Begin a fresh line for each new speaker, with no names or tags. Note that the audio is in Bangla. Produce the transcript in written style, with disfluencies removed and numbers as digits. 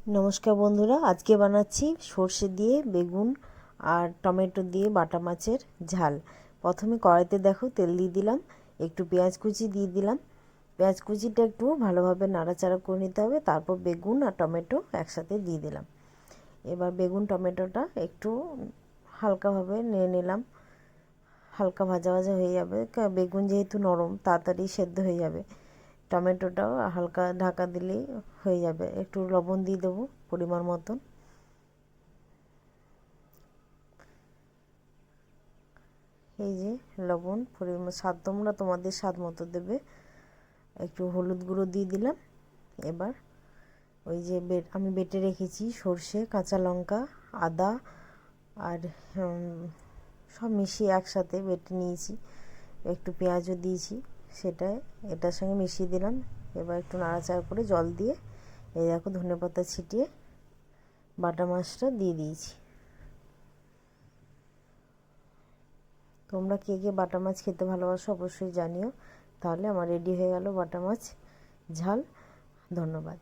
নমস্কার বন্ধুরা, আজকে বানাচ্ছি সর্ষে দিয়ে বেগুন আর টমেটো দিয়ে বাটা মাছের ঝাল। প্রথমে কড়াইতে দেখো তেল দিয়ে দিলাম, একটু পেঁয়াজ কুচি দিয়ে দিলাম। পেঁয়াজ কুচিটা একটু ভালোভাবে নাড়াচাড়া করে নিতে হবে। তারপর বেগুন আর টমেটো একসাথে দিয়ে দিলাম। এবার বেগুন টমেটোটা একটু হালকাভাবে নিয়ে নিলাম, হালকা ভাজা ভাজা হয়ে যাবে। বেগুন যেহেতু নরম তাড়াতাড়ি সেদ্ধ হয়ে যাবে। টমেটোটাও হালকা ঢাকা দিলেই হয়ে যাবে। একটু লবণ দিয়ে দেবো পরিমাণ মতন। এই যে লবণ পরিমাণ, স্বাদ তোমরা তোমাদের স্বাদ মতো দেবে। একটু হলুদ গুঁড়ো দিয়ে দিলাম। এবার ওই যে আমি বেটে রেখেছি সর্ষে, কাঁচা লঙ্কা, আদা আর সব মিশিয়ে একসাথে বেটে নিয়েছি। একটু পেঁয়াজও দিয়েছি, সেটা এটার সঙ্গে মিশিয়ে দিলাম। এবার একটু নাড়াচাড়া করে জল দিয়ে এই দেখো ধনেপাতা ছিটিয়ে বাটা মাছটা দিয়ে দিয়েছি। তোমরা কে কে বাটা মাছ খেতে ভালোবাসো অবশ্যই জানিও। তাহলে আমার রেডি হয়ে গেল বাটা মাছ ঝাল। ধন্যবাদ।